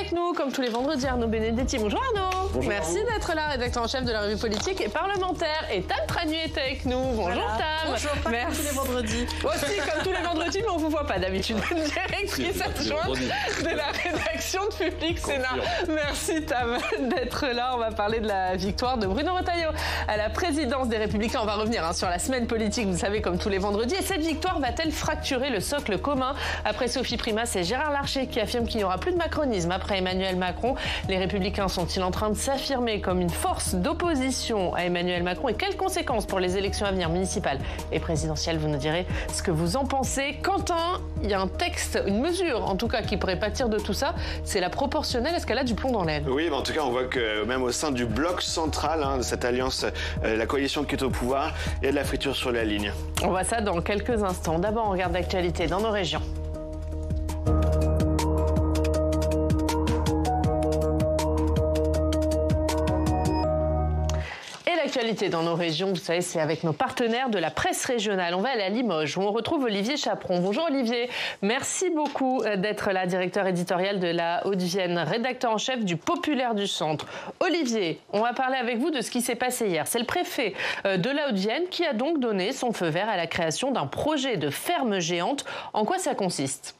avec nous, comme tous les vendredis, Arnaud Benedetti. Bonjour Arnaud. Bonjour. Merci d'être là, rédacteur en chef de la revue politique et parlementaire. Et Tam Tranu est avec nous. Bonjour voilà. Tam. Bonjour, pas comme tous les vendredis. Aussi comme tous les vendredis, mais on vous voit pas d'habitude. Directrice adjointe de la rédaction de Public Sénat. Merci Tam d'être là. On va parler de la victoire de Bruno Retailleau à la présidence des Républicains. On va revenir sur la semaine politique, vous savez, comme tous les vendredis. Et cette victoire va-t-elle fracturer le socle commun? Après Sophie Primas, c'est Gérard Larcher qui affirme qu'il n'y aura plus de macronisme après Emmanuel Macron. Les Républicains sont-ils en train de s'affirmer comme une force d'opposition à Emmanuel Macron? Et quelles conséquences pour les élections à venir municipales et présidentielles? Vous nous direz ce que vous en pensez. Quentin, il y a un texte, une mesure en tout cas qui pourrait pâtir de tout ça, c'est la proportionnelle. Est-ce qu'elle a du plomb dans l'aile? Oui, mais en tout cas, on voit que même au sein du bloc central de cette alliance, la coalition qui est au pouvoir, il y a de la friture sur la ligne. On voit ça dans quelques instants. D'abord, on regarde l'actualité dans nos régions. L'actualité dans nos régions, vous savez, c'est avec nos partenaires de la presse régionale. On va aller à Limoges où on retrouve Olivier Chaperon. Bonjour Olivier, merci beaucoup d'être là, directeur éditorial de la Haute-Vienne, rédacteur en chef du Populaire du Centre. Olivier, on va parler avec vous de ce qui s'est passé hier. C'est le préfet de la Haute-Vienne qui a donc donné son feu vert à la création d'un projet de ferme géante. En quoi ça consiste ?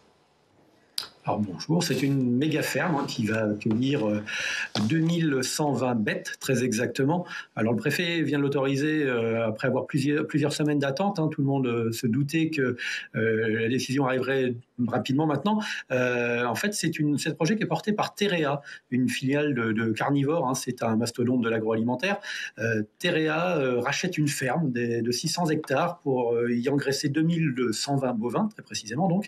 Alors bonjour, c'est une méga ferme qui va accueillir 2120 bêtes, très exactement. Alors le préfet vient de l'autoriser après avoir plusieurs semaines d'attente. Tout le monde se doutait que la décision arriverait rapidement maintenant. En fait, c'est un projet qui est porté par Terea, une filiale de Carnivore. C'est un mastodonte de l'agroalimentaire. Terea rachète une ferme de 600 hectares pour y engraisser 2120 bovins, très précisément. Donc,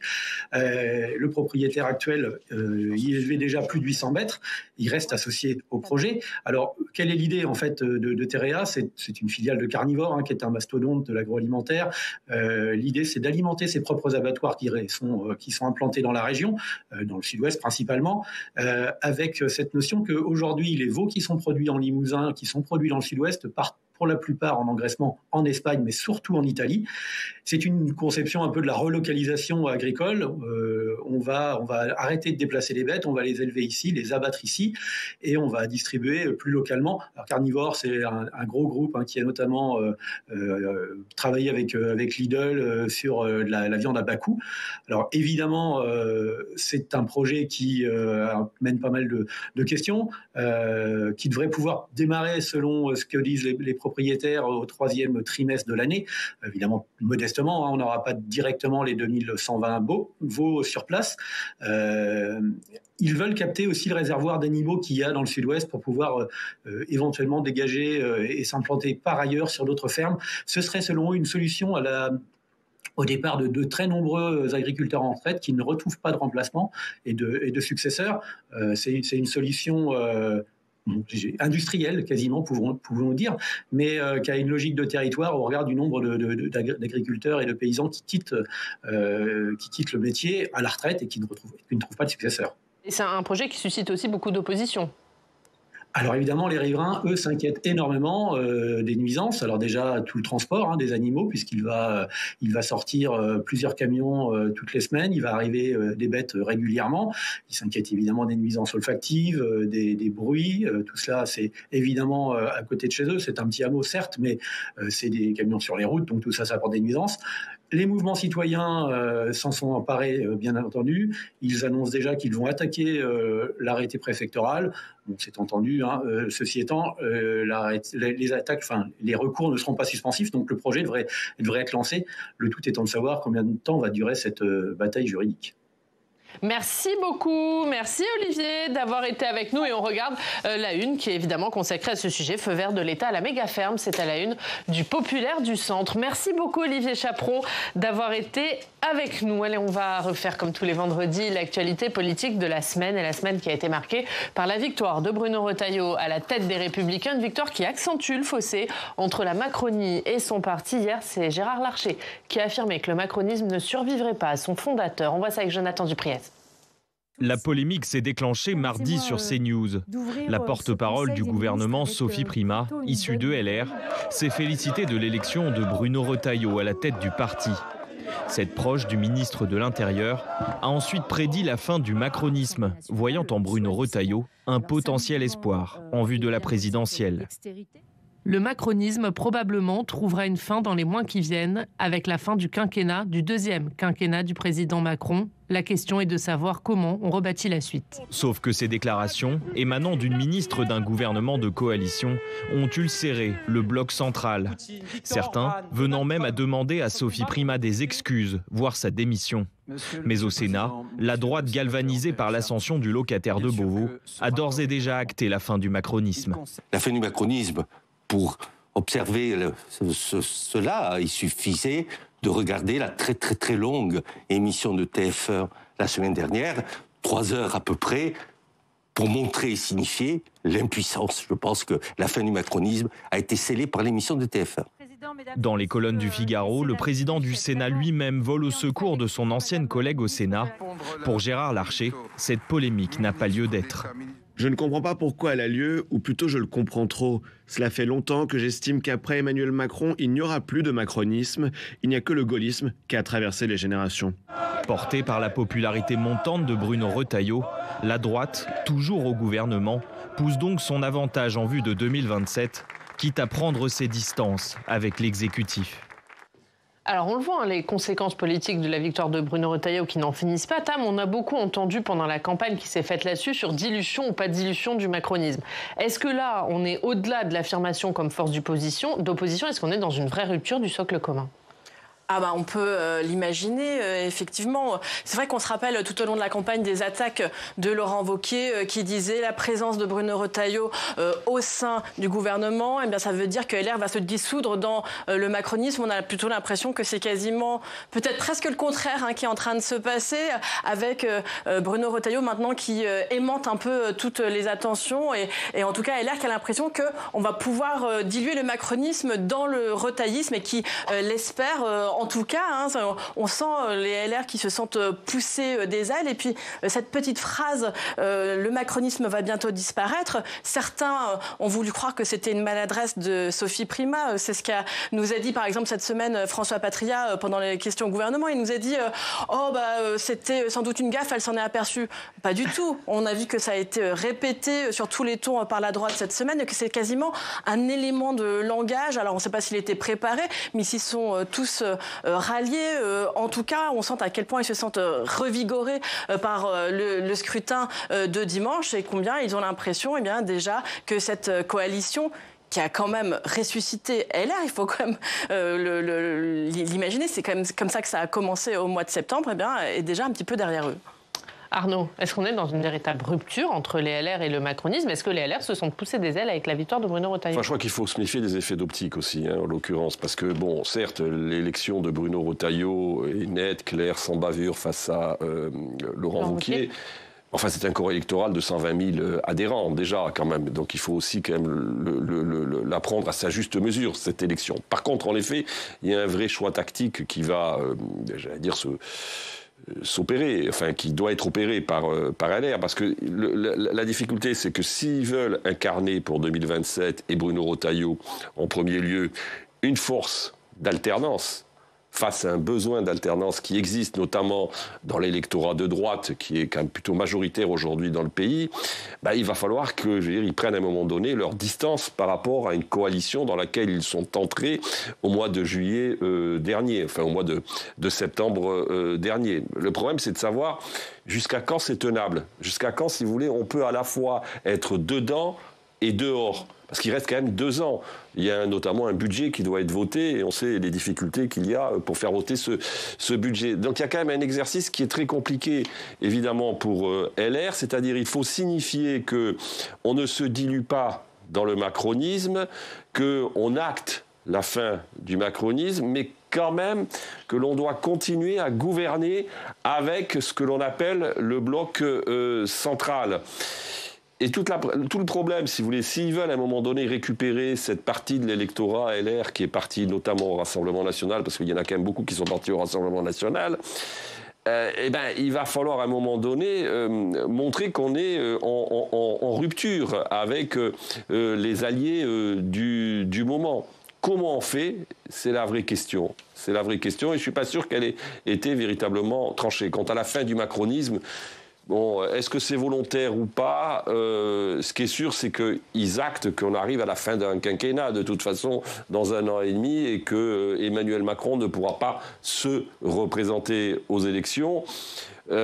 le propriétaire actuel, il élevait déjà plus de 800 mètres. Il reste associé au projet. Alors, quelle est l'idée en fait de Terea? C'est une filiale de Carnivore qui est un mastodonte de l'agroalimentaire. L'idée, c'est d'alimenter ses propres abattoirs qui sont implantés dans la région, dans le sud-ouest principalement, avec cette notion qu'aujourd'hui, les veaux qui sont produits en Limousin, qui sont produits dans le sud-ouest, partent pour la plupart en engraissement en Espagne, mais surtout en Italie. C'est une conception un peu de la relocalisation agricole. On va arrêter de déplacer les bêtes, on va les élever ici, les abattre ici, et on va distribuer plus localement. Alors Carnivore, c'est un gros groupe qui a notamment travaillé avec Lidl sur la viande à bas coût. Alors évidemment, c'est un projet qui mène pas mal de questions, qui devrait pouvoir démarrer selon ce que disent les propriétaires au 3e trimestre de l'année. Évidemment, modestement, on n'aura pas directement les 2120 veaux sur place. Ils veulent capter aussi le réservoir d'animaux qu'il y a dans le sud-ouest pour pouvoir éventuellement dégager et s'implanter par ailleurs sur d'autres fermes. Ce serait selon eux une solution au départ de très nombreux agriculteurs en retraite qui ne retrouvent pas de remplacement et de successeurs. C'est une solution industrielle quasiment, pouvons-nous dire, mais qui a une logique de territoire au regard du nombre d'agriculteurs et de paysans qui quittent le métier à la retraite et qui ne trouvent pas de successeurs. Et c'est un projet qui suscite aussi beaucoup d'opposition. Alors évidemment, les riverains, eux, s'inquiètent énormément des nuisances. Alors déjà, tout le transport des animaux, puisqu'il va sortir plusieurs camions toutes les semaines. Il va arriver des bêtes régulièrement. Ils s'inquiètent évidemment des nuisances olfactives, des bruits. Tout cela, c'est évidemment à côté de chez eux. C'est un petit hameau, certes, mais c'est des camions sur les routes, donc tout ça, ça apporte des nuisances. Les mouvements citoyens s'en sont emparés, bien entendu. Ils annoncent déjà qu'ils vont attaquer l'arrêté préfectoral. Bon, c'est entendu. Ceci étant, les attaques, les recours ne seront pas suspensifs, donc le projet devrait être lancé. Le tout étant de savoir combien de temps va durer cette bataille juridique. Merci beaucoup, merci Olivier d'avoir été avec nous et on regarde la une qui est évidemment consacrée à ce sujet, feu vert de l'État à la méga ferme, c'est à la une du Populaire du Centre. Merci beaucoup Olivier Chaperon d'avoir été avec nous. Allez, on va refaire comme tous les vendredis l'actualité politique de la semaine et la semaine qui a été marquée par la victoire de Bruno Retailleau à la tête des Républicains, une victoire qui accentue le fossé entre la Macronie et son parti. Hier, c'est Gérard Larcher qui a affirmé que le macronisme ne survivrait pas à son fondateur. On voit ça avec Jonathan Dupriez. La polémique s'est déclenchée mardi sur CNews. La porte-parole du gouvernement, Sophie Primas, issue de LR, s'est félicitée de l'élection de Bruno Retailleau à la tête du parti. Cette proche du ministre de l'Intérieur a ensuite prédit la fin du macronisme, voyant en Bruno Retailleau un potentiel espoir en vue de la présidentielle. Le macronisme probablement trouvera une fin dans les mois qui viennent avec la fin du quinquennat, du deuxième quinquennat du président Macron. La question est de savoir comment on rebâtit la suite. Sauf que ces déclarations, émanant d'une ministre d'un gouvernement de coalition, ont ulcéré le bloc central. Certains venant même à demander à Sophie Primas des excuses, voire sa démission. Mais au Sénat, la droite galvanisée par l'ascension du locataire de Beauvau a d'ores et déjà acté la fin du macronisme. La fin du macronisme, pour observer cela, il suffisait de regarder la très longue émission de TF1 la semaine dernière, 3 heures à peu près, pour montrer et signifier l'impuissance. Je pense que la fin du macronisme a été scellée par l'émission de TF1. Dans les colonnes du Figaro, le président du Sénat lui-même vole au secours de son ancienne collègue au Sénat. Pour Gérard Larcher, cette polémique n'a pas lieu d'être. Je ne comprends pas pourquoi elle a lieu, ou plutôt je le comprends trop. Cela fait longtemps que j'estime qu'après Emmanuel Macron, il n'y aura plus de macronisme, il n'y a que le gaullisme qui a traversé les générations. Porté par la popularité montante de Bruno Retailleau, la droite, toujours au gouvernement, pousse donc son avantage en vue de 2027, quitte à prendre ses distances avec l'exécutif. Alors on le voit, les conséquences politiques de la victoire de Bruno Retailleau qui n'en finissent pas. Tam, on a beaucoup entendu pendant la campagne qui s'est faite là-dessus sur dilution ou pas dilution du macronisme. Est-ce que là, on est au-delà de l'affirmation comme force d'opposition, est-ce qu'on est dans une vraie rupture du socle commun ? On peut l'imaginer, effectivement. C'est vrai qu'on se rappelle tout au long de la campagne des attaques de Laurent Wauquiez qui disait la présence de Bruno Retailleau au sein du gouvernement. Eh bien, ça veut dire que LR va se dissoudre dans le macronisme. On a plutôt l'impression que c'est quasiment, peut-être presque le contraire qui est en train de se passer avec Bruno Retailleau maintenant qui aimante un peu toutes les attentions et en tout cas LR qui a l'impression qu'on va pouvoir diluer le macronisme dans le retaillisme et qui l'espère en tout cas, on sent les LR qui se sentent poussés des ailes. Et puis, cette petite phrase « le macronisme va bientôt disparaître », certains ont voulu croire que c'était une maladresse de Sophie Primas. C'est ce qu'a nous a dit, par exemple, cette semaine, François Patria, pendant les questions au gouvernement. Il nous a dit c'était sans doute une gaffe, elle s'en est aperçue. Pas du tout. On a vu que ça a été répété sur tous les tons par la droite cette semaine, et que c'est quasiment un élément de langage. Alors, on ne sait pas s'il était préparé, mais s'ils sont tous ralliés. En tout cas, on sent à quel point ils se sentent revigorés par le scrutin de dimanche et combien ils ont l'impression déjà que cette coalition qui a quand même ressuscité LR, il faut quand même l'imaginer, c'est quand même comme ça que ça a commencé au mois de septembre, est déjà un petit peu derrière eux. Arnaud, est-ce qu'on est dans une véritable rupture entre les LR et le macronisme ? Est-ce que les LR se sont poussés des ailes avec la victoire de Bruno Retailleau ? Je crois qu'il faut se méfier des effets d'optique aussi, en l'occurrence, parce que, certes, l'élection de Bruno Retailleau est nette, claire, sans bavure face à Laurent Wauquiez. Enfin, c'est un corps électoral de 120 000 adhérents, déjà, quand même. Donc, il faut aussi, quand même, la prendre à sa juste mesure, cette élection. Par contre, en effet, il y a un vrai choix tactique qui va, s'opérer, enfin qui doit être opéré par LR, parce que la difficulté, c'est que s'ils veulent incarner pour 2027 et Bruno Retailleau en premier lieu une force d'alternance face à un besoin d'alternance qui existe notamment dans l'électorat de droite, qui est quand même plutôt majoritaire aujourd'hui dans le pays, il va falloir qu'ils prennent à un moment donné leur distance par rapport à une coalition dans laquelle ils sont entrés au mois de juillet dernier, enfin au mois de septembre dernier. Le problème, c'est de savoir jusqu'à quand c'est tenable, jusqu'à quand, si vous voulez, on peut à la fois être dedans et dehors. Parce qu'il reste quand même 2 ans. Il y a notamment un budget qui doit être voté et on sait les difficultés qu'il y a pour faire voter ce budget. Donc il y a quand même un exercice qui est très compliqué, évidemment, pour LR. C'est-à-dire il faut signifier qu'on ne se dilue pas dans le macronisme, qu'on acte la fin du macronisme, mais quand même que l'on doit continuer à gouverner avec ce que l'on appelle le bloc central. Et tout le problème, si vous voulez, s'ils veulent à un moment donné récupérer cette partie de l'électorat LR qui est partie notamment au Rassemblement National, parce qu'il y en a quand même beaucoup qui sont partis au Rassemblement National, il va falloir à un moment donné montrer qu'on est en rupture avec les alliés du moment. Comment on fait? C'est la vraie question. C'est la vraie question et je ne suis pas sûr qu'elle ait été véritablement tranchée. Quant à la fin du macronisme, bon, est-ce que c'est volontaire ou pas? Ce qui est sûr, c'est qu'ils actent qu'on arrive à la fin d'un quinquennat, de toute façon, dans 1 an et demi, et que Emmanuel Macron ne pourra pas se représenter aux élections. Mais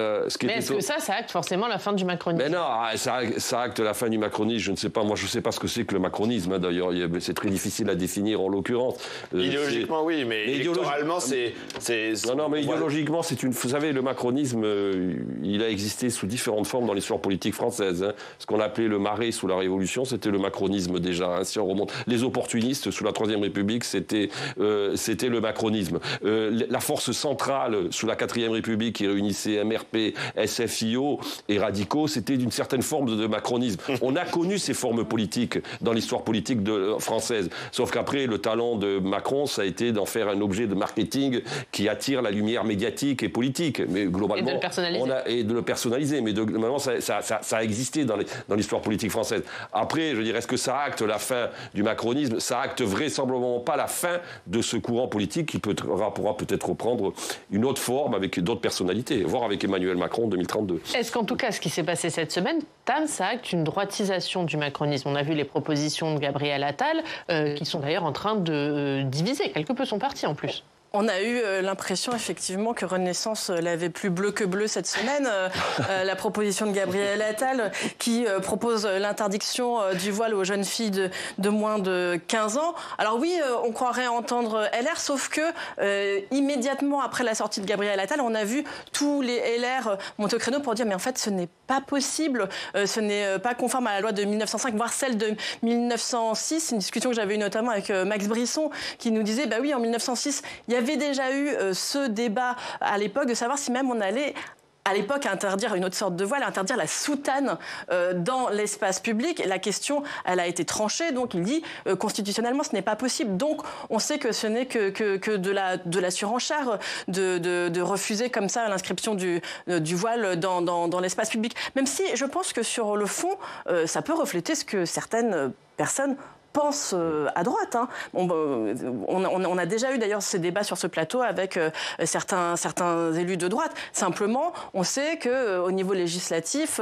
est-ce que ça acte forcément la fin du macronisme? Mais non, ça acte la fin du macronisme, je ne sais pas. Moi, je ne sais pas ce que c'est que le macronisme, hein, d'ailleurs. C'est très difficile à définir, en l'occurrence. Idéologiquement, oui, mais électoralement, c'est... Non, mais idéologiquement, vous savez, le macronisme, il a existé sous différentes formes dans l'histoire politique française. Hein. Ce qu'on appelait le marais sous la Révolution, c'était le macronisme déjà. Hein, si on remonte. Les opportunistes sous la Troisième République, c'était le macronisme. La force centrale sous la Quatrième République qui réunissait MRP, SFIO et radicaux, c'était d'une certaine forme de macronisme. On a connu ces formes politiques dans l'histoire politique française. Sauf qu'après, le talent de Macron, ça a été d'en faire un objet de marketing qui attire la lumière médiatique et politique. Mais globalement, et de le personnaliser. Mais globalement, ça a existé dans l'histoire politique française. Après, je veux dire, est-ce que ça acte la fin du macronisme? Ça acte vraisemblablement pas la fin de ce courant politique qui pourra peut-être reprendre une autre forme avec d'autres personnalités, voire avec Emmanuel Macron en 2032. Est-ce qu'en tout cas, ce qui s'est passé cette semaine, Tam, ça acte une droitisation du macronisme? On a vu les propositions de Gabriel Attal, qui sont d'ailleurs en train de diviser quelque peu son parti en plus. On a eu l'impression effectivement que Renaissance l'avait plus bleu que bleu cette semaine. La proposition de Gabriel Attal qui propose l'interdiction du voile aux jeunes filles de moins de 15 ans. Alors oui, on croirait entendre LR, sauf que immédiatement après la sortie de Gabriel Attal, on a vu tous les LR monter au créneau pour dire mais en fait ce n'est pas possible, ce n'est pas conforme à la loi de 1905, voire celle de 1906. C'est une discussion que j'avais eue notamment avec Max Brisson qui nous disait bah oui, en 1906, il y avait déjà eu ce débat à l'époque de savoir si même on allait à l'époque interdire une autre sorte de voile, interdire la soutane dans l'espace public. La question, elle a été tranchée, donc il dit constitutionnellement ce n'est pas possible. Donc on sait que ce n'est que de la surenchère de refuser comme ça l'inscription du voile dans l'espace public. Même si je pense que sur le fond, ça peut refléter ce que certaines personnes pense à droite. Hein. On a déjà eu d'ailleurs ces débats sur ce plateau avec certains élus de droite. Simplement, on sait qu'au niveau législatif,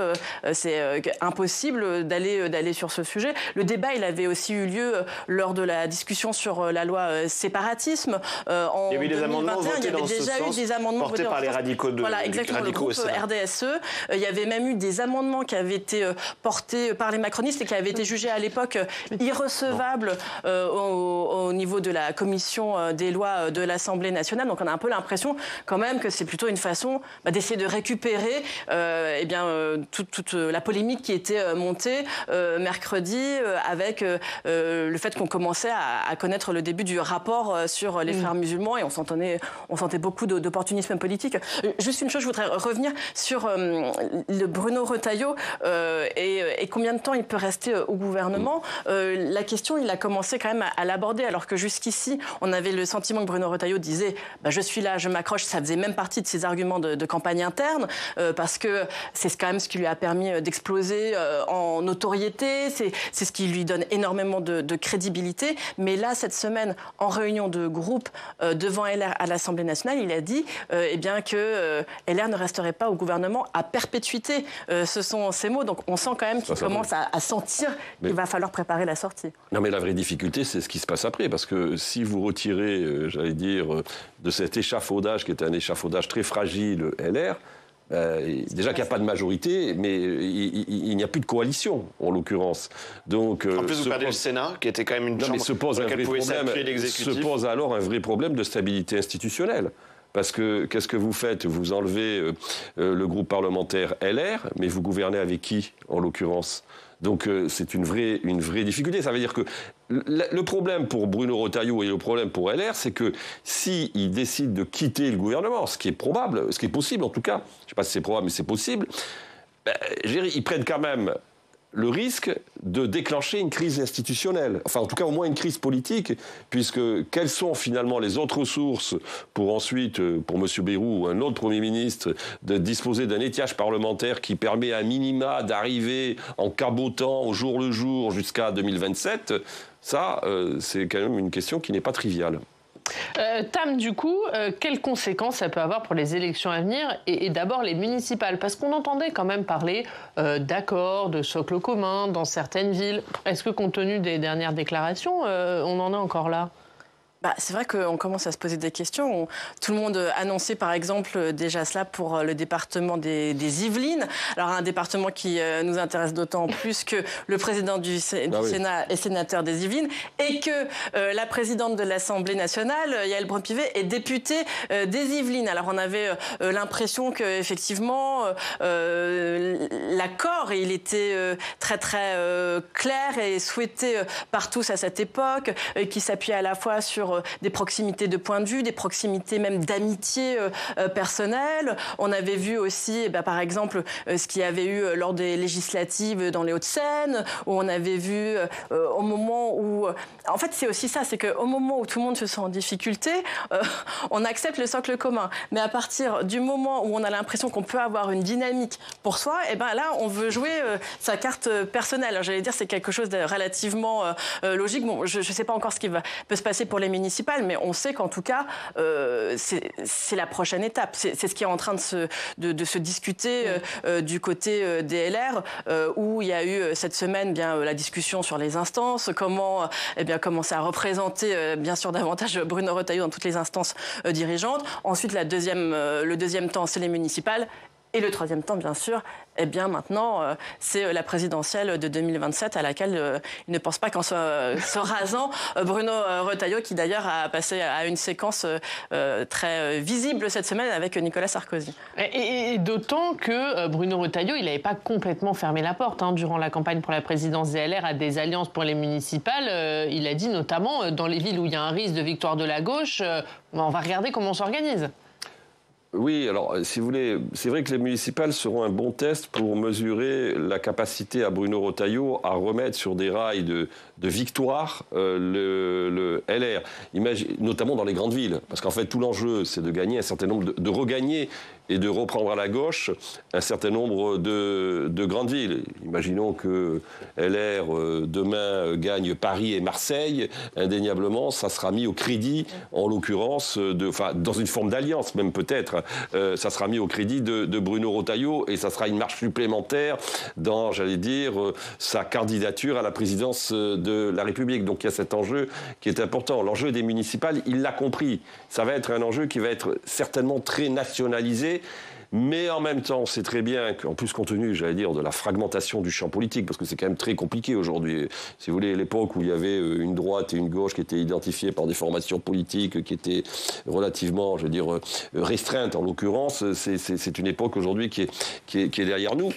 c'est impossible d'aller sur ce sujet. Le débat, il avait aussi eu lieu lors de la discussion sur la loi séparatisme. En 2021, il y avait déjà eu des amendements portés par les radicaux voilà, exactement, le groupe RDSE. Il y avait même eu des amendements qui avaient été portés par les macronistes et qui avaient été jugés à l'époque irrecevables au niveau de la commission des lois de l'Assemblée nationale. Donc on a un peu l'impression quand même que c'est plutôt une façon d'essayer de récupérer toute la polémique qui était montée mercredi avec le fait qu'on commençait à connaître le début du rapport sur les frères musulmans et on sentait beaucoup d'opportunisme politique. Juste une chose, je voudrais revenir sur le Bruno Retailleau et combien de temps il peut rester au gouvernement. La question, il a commencé quand même à l'aborder, alors que jusqu'ici, on avait le sentiment que Bruno Retailleau disait je suis là, je m'accroche. Ça faisait même partie de ses arguments de campagne interne, parce que c'est quand même ce qui lui a permis d'exploser en notoriété, c'est ce qui lui donne énormément de crédibilité. Mais là, cette semaine, en réunion de groupe devant LR à l'Assemblée nationale, il a dit que LR ne resterait pas au gouvernement à perpétuité. Ce sont ces mots. Donc on sent quand même qu'il commence à sentir qu'il va falloir préparer la sortie. Non, mais la vraie difficulté, c'est ce qui se passe après. Parce que si vous retirez, j'allais dire, de cet échafaudage, qui est un échafaudage très fragile, LR, déjà qu'il n'y a pas de majorité, mais il n'y a plus de coalition, en l'occurrence. Donc, en plus, vous perdez le Sénat, qui était quand même une chambre sur laquelle pouvait s'appuyer l'exécutif. Se pose alors un vrai problème de stabilité institutionnelle. Parce que qu'est-ce que vous faites? Vous enlevez le groupe parlementaire LR, mais vous gouvernez avec qui, en l'occurrence? Donc c'est une vraie difficulté. Ça veut dire que le problème pour Bruno Retailleau et le problème pour LR, c'est que s'il décide de quitter le gouvernement, ce qui est probable, ce qui est possible en tout cas, je ne sais pas si c'est probable, mais c'est possible, ils prennent quand même le risque de déclencher une crise institutionnelle, enfin en tout cas au moins une crise politique, puisque quelles sont finalement les autres sources pour ensuite, pour M. Bayrou ou un autre Premier ministre, de disposer d'un étiage parlementaire qui permet à minima d'arriver en cabotant au jour le jour jusqu'à 2027 ? Ça, c'est quand même une question qui n'est pas triviale. Tam, du coup, quelles conséquences ça peut avoir pour les élections à venir et d'abord les municipales? Parce qu'on entendait quand même parler d'accords, de socle commun dans certaines villes. Est-ce que compte tenu des dernières déclarations, on en est encore là? C'est vrai qu'on commence à se poser des questions. Tout le monde annonçait par exemple déjà cela pour le département des Yvelines. Alors un département qui nous intéresse d'autant plus que le président du Sénat est sénateur des Yvelines et que la présidente de l'Assemblée nationale, Yaël Braun-Pivet, est députée des Yvelines. Alors on avait l'impression qu'effectivement l'accord il était très très clair et souhaité par tous à cette époque, qui s'appuyait à la fois sur des proximités de point de vue, des proximités même d'amitié personnelle. On avait vu aussi, par exemple, ce qu'il y avait eu lors des législatives dans les Hauts-de-Seine, où on avait vu au moment où... En fait, c'est aussi ça, c'est qu'au moment où tout le monde se sent en difficulté, on accepte le socle commun. Mais à partir du moment où on a l'impression qu'on peut avoir une dynamique pour soi, là, on veut jouer sa carte personnelle. Alors, j'allais dire, c'est quelque chose de relativement logique. Bon, je ne sais pas encore ce qui peut se passer pour les municipales, mais on sait qu'en tout cas, c'est la prochaine étape. C'est ce qui est en train de se discuter du côté des LR, où il y a eu cette semaine la discussion sur les instances, comment commencer à représenter bien sûr davantage Bruno Retailleau dans toutes les instances dirigeantes. Ensuite, le deuxième temps, c'est les municipales. Et le troisième temps, bien sûr, maintenant, c'est la présidentielle de 2027 à laquelle il ne pense pas qu'en se rasant, Bruno Retailleau, qui d'ailleurs a passé à une séquence très visible cette semaine avec Nicolas Sarkozy. Et d'autant que Bruno Retailleau, il n'avait pas complètement fermé la porte durant la campagne pour la présidence des LR à des alliances pour les municipales. Il a dit notamment, dans les villes où il y a un risque de victoire de la gauche, on va regarder comment on s'organise. Oui, alors, si vous voulez, c'est vrai que les municipales seront un bon test pour mesurer la capacité à Bruno Retailleau à remettre sur des rails de victoire le LR, notamment dans les grandes villes. Parce qu'en fait, tout l'enjeu, c'est de gagner un certain nombre, de regagner et de reprendre à la gauche un certain nombre de grandes villes. Imaginons que LR, demain, gagne Paris et Marseille. Indéniablement, ça sera mis au crédit, en l'occurrence, dans une forme d'alliance même peut-être, ça sera mis au crédit de Bruno Retailleau et ça sera une marche supplémentaire dans, j'allais dire, sa candidature à la présidence de la République. Donc il y a cet enjeu qui est important. L'enjeu des municipales, il l'a compris. Ça va être un enjeu qui va être certainement très nationalisé. Mais en même temps, on sait très bien qu'en plus, compte tenu, j'allais dire, de la fragmentation du champ politique, parce que c'est quand même très compliqué aujourd'hui. Si vous voulez, l'époque où il y avait une droite et une gauche qui étaient identifiées par des formations politiques qui étaient relativement, je veux dire, restreintes en l'occurrence, c'est une époque aujourd'hui qui est derrière nous.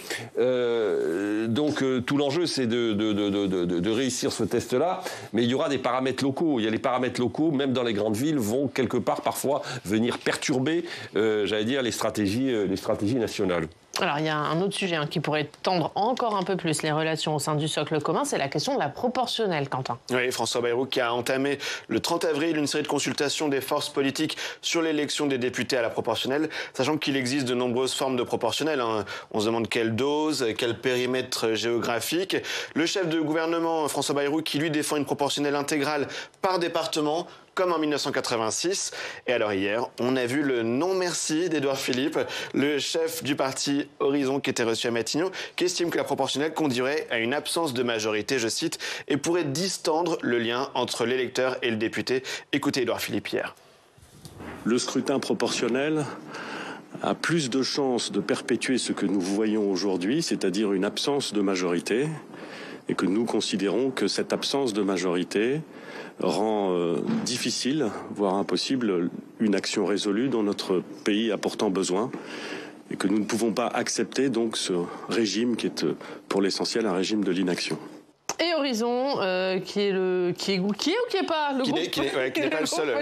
Donc tout l'enjeu, c'est de réussir ce test-là, mais il y aura des paramètres locaux. Il y a les paramètres locaux, même dans les grandes villes, vont quelque part parfois venir perturber, j'allais dire, les stratégies nationales. Alors, il y a un autre sujet qui pourrait tendre encore un peu plus les relations au sein du socle commun, c'est la question de la proportionnelle, Quentin. Oui, François Bayrou qui a entamé le 30 avril une série de consultations des forces politiques sur l'élection des députés à la proportionnelle, sachant qu'il existe de nombreuses formes de proportionnelle. On se demande quelle dose, quel périmètre géographique. Le chef de gouvernement, François Bayrou, qui lui défend une proportionnelle intégrale par département, comme en 1986. Et alors hier, on a vu le non-merci d'Édouard Philippe, le chef du parti Horizon qui était reçu à Matignon, qui estime que la proportionnelle conduirait à une absence de majorité, je cite, et pourrait distendre le lien entre l'électeur et le député. Écoutez Édouard Philippe hier. Le scrutin proportionnel a plus de chances de perpétuer ce que nous voyons aujourd'hui, c'est-à-dire une absence de majorité, et que nous considérons que cette absence de majorité rend difficile, voire impossible, une action résolue dont notre pays a pourtant besoin et que nous ne pouvons pas accepter donc ce régime qui est pour l'essentiel un régime de l'inaction. Et Horizon, qui est ou qui est pas le groupe qui n'est pas le seul.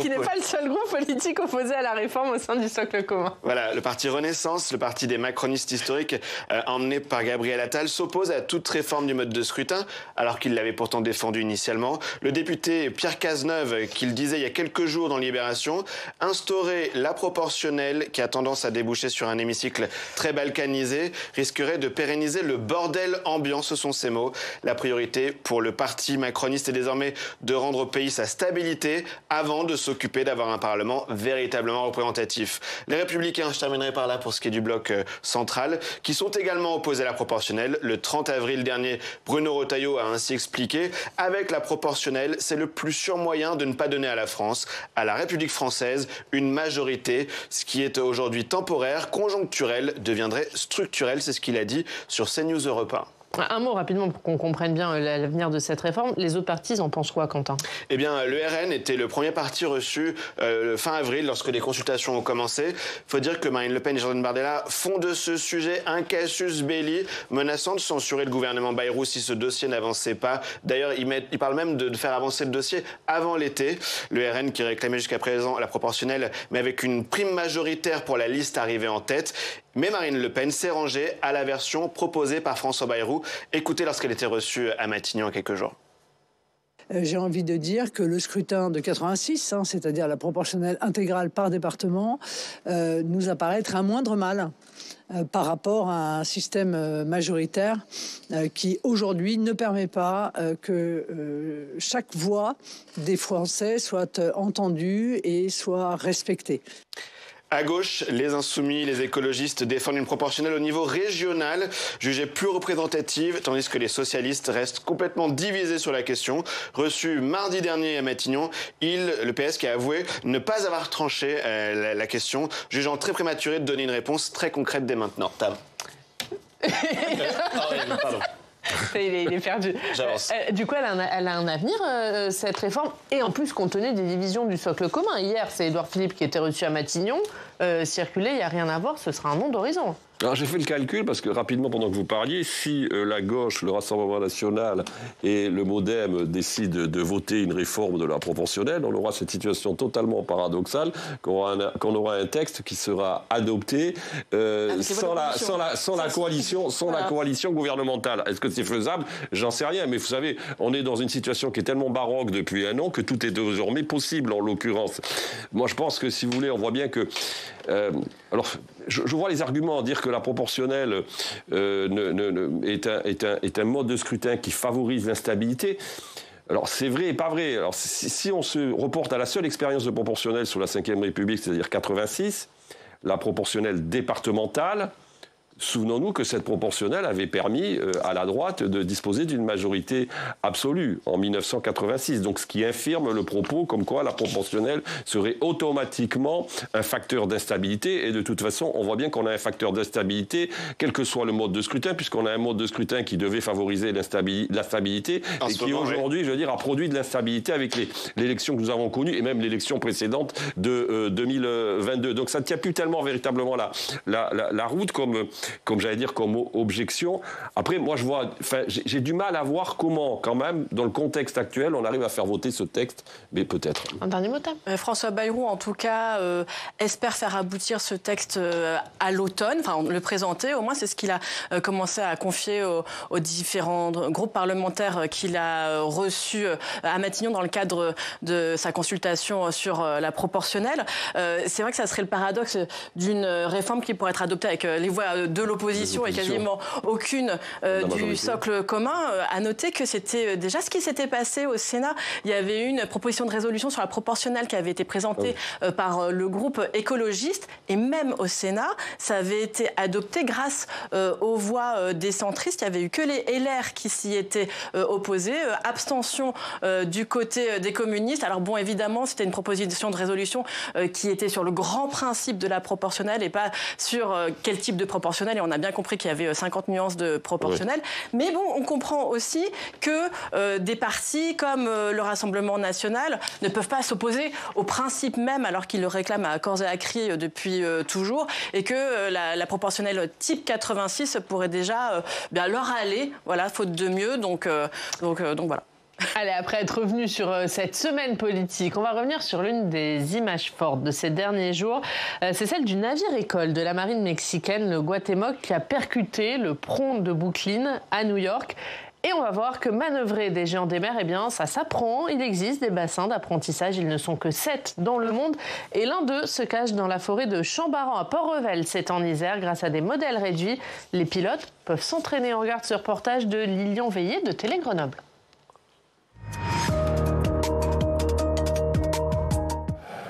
Qui n'est pas le seul groupe politique opposé à la réforme au sein du socle commun. Voilà, le parti Renaissance, le parti des macronistes historiques, emmené par Gabriel Attal, s'oppose à toute réforme du mode de scrutin, alors qu'il l'avait pourtant défendu initialement. Le député Pierre Cazeneuve, qui le disait il y a quelques jours dans Libération, instaurer la proportionnelle, qui a tendance à déboucher sur un hémicycle très balkanisé, risquerait de pérenniser le bordel ambiant, ce sont ses mots. La priorité pour le parti macroniste est désormais de rendre au pays sa stabilité avant de s'occuper d'avoir un Parlement véritablement représentatif. Les Républicains, je terminerai par là pour ce qui est du bloc central, qui sont également opposés à la proportionnelle. Le 30 avril dernier, Bruno Retailleau a ainsi expliqué « Avec la proportionnelle, c'est le plus sûr moyen de ne pas donner à la France, à la République française, une majorité. Ce qui est aujourd'hui temporaire, conjoncturel, deviendrait structurel. » C'est ce qu'il a dit sur CNews Europe 1. Un mot rapidement pour qu'on comprenne bien l'avenir de cette réforme. Les autres partis en pensent quoi, Quentin ? Eh bien, le RN était le premier parti reçu fin avril lorsque les consultations ont commencé. Il faut dire que Marine Le Pen et Jordan Bardella font de ce sujet un casus belli, menaçant de censurer le gouvernement Bayrou si ce dossier n'avançait pas. D'ailleurs, ils parlent même de faire avancer le dossier avant l'été. Le RN qui réclamait jusqu'à présent la proportionnelle, mais avec une prime majoritaire pour la liste arrivée en tête. Mais Marine Le Pen s'est rangée à la version proposée par François Bayrou. Écoutez lorsqu'elle était reçue à Matignon il y a quelques jours. J'ai envie de dire que le scrutin de 86, c'est-à-dire la proportionnelle intégrale par département, nous apparaît être un moindre mal par rapport à un système majoritaire qui aujourd'hui ne permet pas que chaque voix des Français soit entendue et soit respectée. À gauche, les insoumis, les écologistes défendent une proportionnelle au niveau régional, jugée plus représentative, tandis que les socialistes restent complètement divisés sur la question. Reçu mardi dernier à Matignon, le PS qui a avoué ne pas avoir tranché la question, jugeant très prématuré de donner une réponse très concrète dès maintenant. Tam. Pardon. Il est perdu. J'avance. Du coup, elle a un avenir, cette réforme. Et en plus, compte tenu des divisions du socle commun. Hier, c'est Édouard Philippe qui était reçu à Matignon. Circuler, il n'y a rien à voir, ce sera un nom d'horizon. Alors j'ai fait le calcul parce que rapidement pendant que vous parliez, si la gauche, le Rassemblement national et le MoDem décident de voter une réforme de la proportionnelle, on aura cette situation totalement paradoxale qu'on aura un texte qui sera adopté sans la coalition gouvernementale. Est-ce que c'est faisable ? J'en sais rien, mais vous savez, on est dans une situation qui est tellement baroque depuis un an que tout est désormais possible en l'occurrence. Moi je pense que si vous voulez, on voit bien que alors, je vois les arguments à dire que la proportionnelle est un mode de scrutin qui favorise l'instabilité. Alors, c'est vrai et pas vrai. Alors, si on se reporte à la seule expérience de proportionnelle sous la Ve République, c'est-à-dire 86, la proportionnelle départementale, souvenons-nous que cette proportionnelle avait permis à la droite de disposer d'une majorité absolue en 1986. Donc ce qui infirme le propos comme quoi la proportionnelle serait automatiquement un facteur d'instabilité. Et de toute façon, on voit bien qu'on a un facteur d'instabilité, quel que soit le mode de scrutin, puisqu'on a un mode de scrutin qui devait favoriser la stabilité et qui aujourd'hui, je veux dire, a produit de l'instabilité avec l'élection que nous avons connue et même l'élection précédente de 2022. Donc ça ne tient plus tellement véritablement la route comme j'allais dire, comme objection. Après, moi, j'ai du mal à voir comment, quand même, dans le contexte actuel, on arrive à faire voter ce texte, mais peut-être. Un dernier mot, Tam. François Bayrou, en tout cas, espère faire aboutir ce texte à l'automne, enfin, le présenter, au moins, c'est ce qu'il a commencé à confier aux différents groupes parlementaires qu'il a reçus à Matignon dans le cadre de sa consultation sur la proportionnelle. C'est vrai que ça serait le paradoxe d'une réforme qui pourrait être adoptée avec les voix de l'opposition et quasiment aucune du socle commun. À noter que c'était déjà ce qui s'était passé au Sénat. Il y avait une proposition de résolution sur la proportionnelle qui avait été présentée par le groupe écologiste et même au Sénat, ça avait été adopté grâce aux voix des centristes. Il n'y avait eu que les LR qui s'y étaient opposés. Abstention du côté des communistes. Alors bon, évidemment, c'était une proposition de résolution qui était sur le grand principe de la proportionnelle et pas sur quel type de proportionnelle. Et on a bien compris qu'il y avait 50 nuances de proportionnelle. Oui. Mais bon, on comprend aussi que des partis comme le Rassemblement national ne peuvent pas s'opposer au principe même, alors qu'ils le réclament à corps et à cri depuis toujours, et que la proportionnelle type 86 pourrait déjà leur aller, voilà, faute de mieux. Donc voilà. Allez, après être revenu sur cette semaine politique, on va revenir sur l'une des images fortes de ces derniers jours. C'est celle du navire-école de la marine mexicaine, le Guatemoc, qui a percuté le pont de Brooklyn à New York. Et on va voir que manœuvrer des géants des mers, eh bien, ça s'apprend. Il existe des bassins d'apprentissage, ils ne sont que 7 dans le monde. Et l'un d'eux se cache dans la forêt de Chambaran à Port-Revel, c'est en Isère. Grâce à des modèles réduits, les pilotes peuvent s'entraîner. On regarde ce reportage de Lilian Veillé de Télé Grenoble.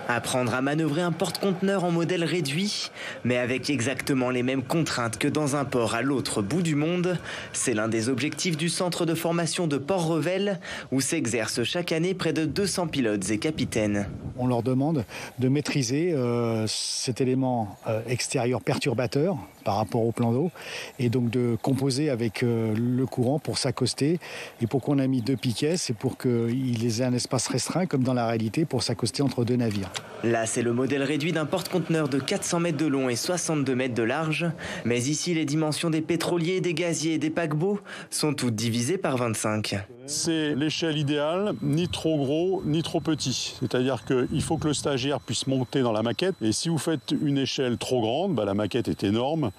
Apprendre à manœuvrer un porte-conteneur en modèle réduit, mais avec exactement les mêmes contraintes que dans un port à l'autre bout du monde, c'est l'un des objectifs du centre de formation de Port-Revel, où s'exercent chaque année près de 200 pilotes et capitaines. On leur demande de maîtriser cet élément extérieur perturbateur par rapport au plan d'eau, et donc de composer avec le courant pour s'accoster. Et pourquoi on a mis 2 piquets, c'est pour qu'ils aient un espace restreint, comme dans la réalité, pour s'accoster entre 2 navires. Là, c'est le modèle réduit d'un porte-conteneur de 400 mètres de long et 62 mètres de large. Mais ici, les dimensions des pétroliers, des gaziers et des paquebots sont toutes divisées par 25. C'est l'échelle idéale, ni trop gros, ni trop petit. C'est-à-dire qu'il faut que le stagiaire puisse monter dans la maquette. Et si vous faites une échelle trop grande, la maquette est énorme.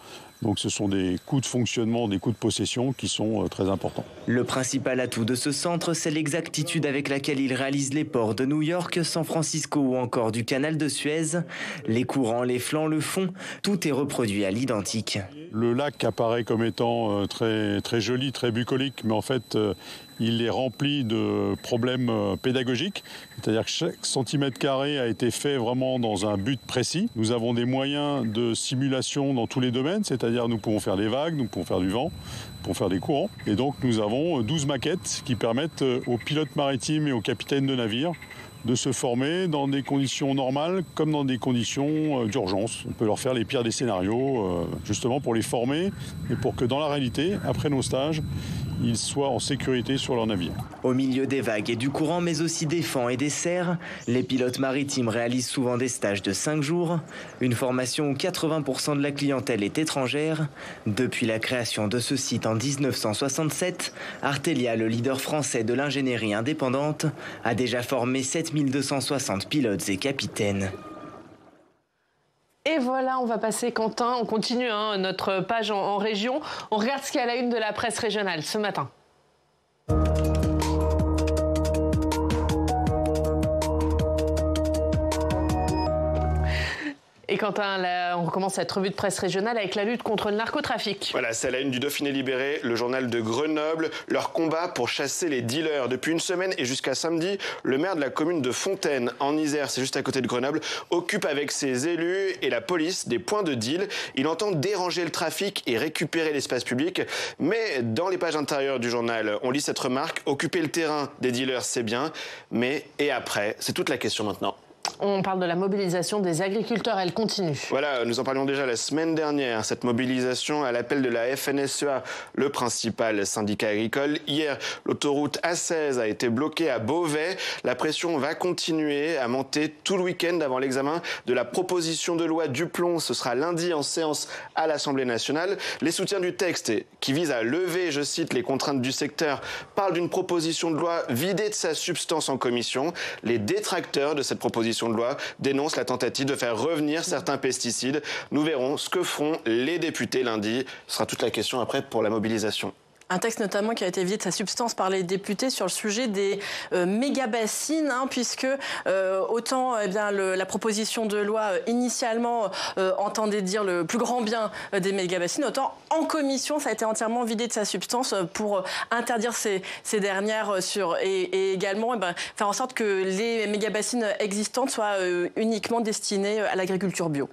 Donc ce sont des coûts de fonctionnement, des coûts de possession qui sont très importants. Le principal atout de ce centre, c'est l'exactitude avec laquelle il réalise les ports de New York, San Francisco ou encore du canal de Suez. Les courants, les flancs, le fond, tout est reproduit à l'identique. Le lac apparaît comme étant très, très joli, très bucolique, mais en fait il est rempli de problèmes pédagogiques. C'est-à-dire que chaque centimètre carré a été fait vraiment dans un but précis. Nous avons des moyens de simulation dans tous les domaines, c'est-à-dire nous pouvons faire des vagues, nous pouvons faire du vent, nous pouvons faire des courants. Et donc nous avons 12 maquettes qui permettent aux pilotes maritimes et aux capitaines de navires de se former dans des conditions normales comme dans des conditions d'urgence. On peut leur faire les pires des scénarios, justement pour les former et pour que dans la réalité, après nos stages, ils soient en sécurité sur leur navire. Au milieu des vagues et du courant, mais aussi des fends et des serres, les pilotes maritimes réalisent souvent des stages de 5 jours, une formation où 80% de la clientèle est étrangère. Depuis la création de ce site en 1967, Artelia, le leader français de l'ingénierie indépendante, a déjà formé 7260 pilotes et capitaines. Et voilà, on va passer, Quentin, on continue notre page en région. On regarde ce qu'il y a à la une de la presse régionale ce matin. Et Quentin, là, on recommence cette revue de presse régionale avec la lutte contre le narcotrafic. Voilà, c'est à la une du Dauphiné Libéré, le journal de Grenoble, leur combat pour chasser les dealers. Depuis une semaine et jusqu'à samedi, le maire de la commune de Fontaine, en Isère, c'est juste à côté de Grenoble, occupe avec ses élus et la police des points de deal. Il entend déranger le trafic et récupérer l'espace public. Mais dans les pages intérieures du journal, on lit cette remarque, occuper le terrain des dealers, c'est bien, mais et après? C'est toute la question maintenant. On parle de la mobilisation des agriculteurs, elle continue. Voilà, nous en parlions déjà la semaine dernière, cette mobilisation à l'appel de la FNSEA, le principal syndicat agricole. Hier, l'autoroute A16 a été bloquée à Beauvais. La pression va continuer à monter tout le week-end avant l'examen de la proposition de loi Duplon. Ce sera lundi en séance à l'Assemblée nationale. Les soutiens du texte qui vise à lever, je cite, les contraintes du secteur, parlent d'une proposition de loi vidée de sa substance en commission. Les détracteurs de cette proposition de loi dénonce la tentative de faire revenir certains pesticides. Nous verrons ce que feront les députés lundi. Ce sera toute la question après pour la mobilisation. Un texte notamment qui a été vidé de sa substance par les députés sur le sujet des méga-bassines, puisque autant la proposition de loi initialement entendait dire le plus grand bien des méga-bassines, autant en commission ça a été entièrement vidé de sa substance pour interdire ces dernières et également faire en sorte que les méga-bassines existantes soient uniquement destinées à l'agriculture bio.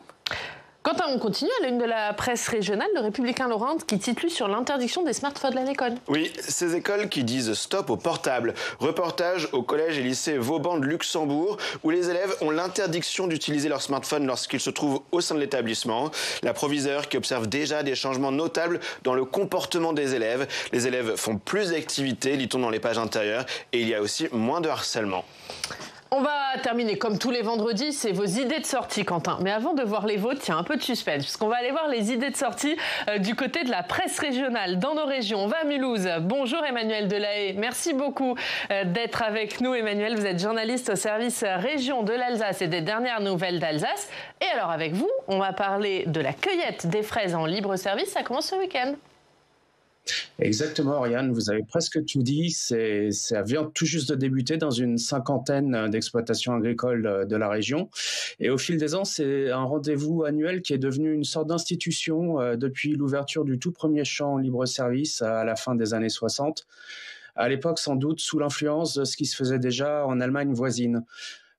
Quentin, on continue à la une de la presse régionale, le Républicain Lorrain qui titule sur l'interdiction des smartphones à l'école. Oui, ces écoles qui disent stop au portable. Reportage au collège et lycée Vauban de Luxembourg où les élèves ont l'interdiction d'utiliser leur smartphone lorsqu'ils se trouvent au sein de l'établissement. La proviseure qui observe déjà des changements notables dans le comportement des élèves. Les élèves font plus d'activités, lit-on dans les pages intérieures, et il y a aussi moins de harcèlement. On va terminer comme tous les vendredis, c'est vos idées de sortie, Quentin. Mais avant de voir les vôtres, il y a un peu de suspense, puisqu'on va aller voir les idées de sortie du côté de la presse régionale, dans nos régions. On va à Mulhouse. Bonjour Emmanuel Delahaye. Merci beaucoup d'être avec nous, Emmanuel. Vous êtes journaliste au service région de l'Alsace et des dernières nouvelles d'Alsace. Et alors avec vous, on va parler de la cueillette des fraises en libre service. Ça commence ce week-end. Exactement, Oriane, vous avez presque tout dit. Ça vient tout juste de débuter dans une 50aine d'exploitations agricoles de la région. Et au fil des ans, c'est un rendez-vous annuel qui est devenu une sorte d'institution depuis l'ouverture du tout premier champ libre-service à la fin des années 60. À l'époque, sans doute, sous l'influence de ce qui se faisait déjà en Allemagne voisine.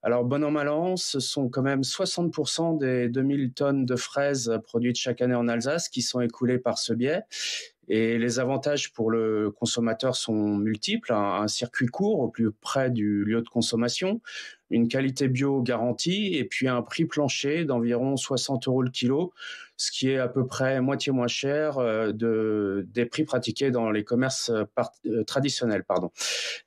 Alors, bon an, mal an, ce sont quand même 60% des 2000 tonnes de fraises produites chaque année en Alsace qui sont écoulées par ce biais. Et les avantages pour le consommateur sont multiples. Un circuit court au plus près du lieu de consommation, une qualité bio garantie et puis un prix plancher d'environ 60 € le kilo, ce qui est à peu près moitié moins cher des prix pratiqués dans les commerces traditionnels.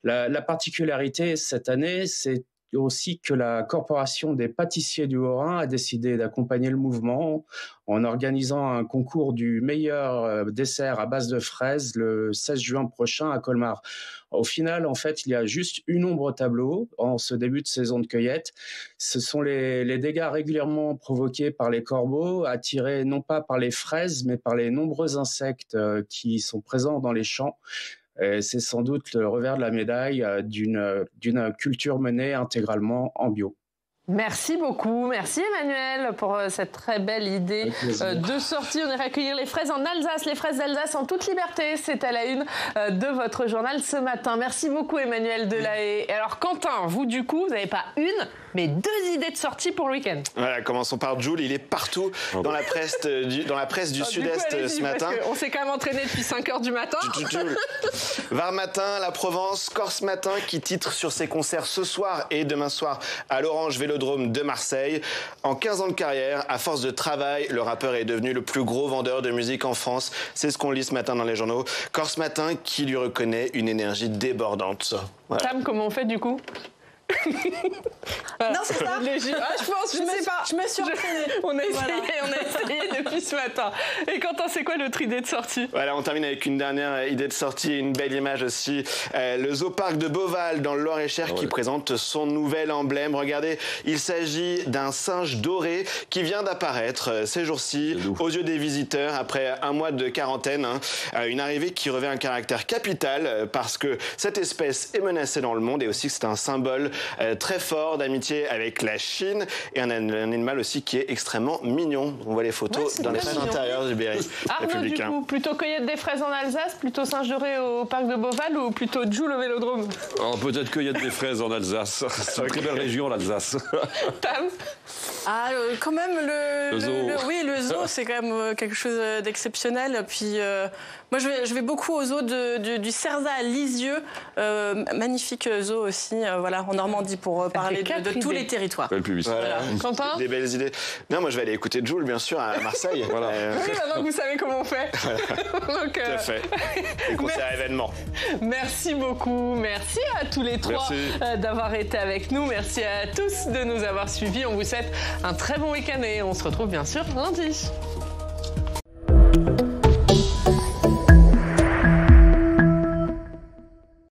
La particularité cette année, c'est aussi que la Corporation des pâtissiers du Haut-Rhin a décidé d'accompagner le mouvement en organisant un concours du meilleur dessert à base de fraises le 16 juin prochain à Colmar. Au final, en fait, il y a juste une ombre au tableau en ce début de saison de cueillette. Ce sont les dégâts régulièrement provoqués par les corbeaux, attirés non pas par les fraises, mais par les nombreux insectes qui sont présents dans les champs. C'est sans doute le revers de la médaille d'une culture menée intégralement en bio. Merci beaucoup, merci Emmanuel pour cette très belle idée de sortie. On ira accueillir les fraises en Alsace, les fraises d'Alsace en toute liberté. C'est à la une de votre journal ce matin. Merci beaucoup Emmanuel Delahaye. Et alors Quentin, vous du coup, vous n'avez pas une, mais 2 idées de sortie pour le week-end. Voilà, commençons par Jules. Il est partout dans la presse du Sud-Est ce matin. On s'est quand même entraîné depuis 5h du matin. Var Matin, La Provence, Corse Matin qui titre sur ses concerts ce soir et demain soir à l'Orange Vélodrome de Marseille. En 15 ans de carrière, à force de travail, le rappeur est devenu le plus gros vendeur de musique en France. C'est ce qu'on lit ce matin dans les journaux. Corse Matin qui lui reconnaît une énergie débordante. Voilà. Tam, comment on fait du coup ? Non, c'est ça. Je me suis entraînée. On a essayé depuis ce matin. Et Quentin, c'est quoi l'autre idée de sortie ? Voilà, on termine avec une dernière idée de sortie, une belle image aussi. Le Zooparc de Beauval dans le Loir-et-Cher qui présente son nouvel emblème. Regardez, il s'agit d'un singe doré qui vient d'apparaître ces jours-ci aux yeux des visiteurs après un mois de quarantaine. Une arrivée qui revêt un caractère capital parce que cette espèce est menacée dans le monde et aussi que c'est un symbole très fort d'amitié avec la Chine et un animal aussi qui est extrêmement mignon. On voit les photos dans les pages intérieures du Berry républicain. Du coup, plutôt cueillette des fraises en Alsace, plutôt singe doré au parc de Beauval ou plutôt Joule au Vélodrome ? Peut-être cueillette des fraises en Alsace. C'est une très belle région, l'Alsace. Tam ? Quand même le zoo. Le zoo, c'est quand même quelque chose d'exceptionnel. Puis moi, je vais beaucoup au zoo du Cerza à Lisieux, magnifique zoo aussi. Voilà, en Normandie pour parler de tous les territoires. Voilà. Quentin ? Des belles idées. Non, moi je vais aller écouter Jules, bien sûr, à Marseille. Voilà. Oui, maintenant que vous savez comment on fait. Voilà. Donc, tout à fait. Les concerts événements. Merci beaucoup. Merci à tous les trois d'avoir été avec nous. Merci à tous de nous avoir suivis. On vous souhaite un très bon week-end et on se retrouve bien sûr lundi.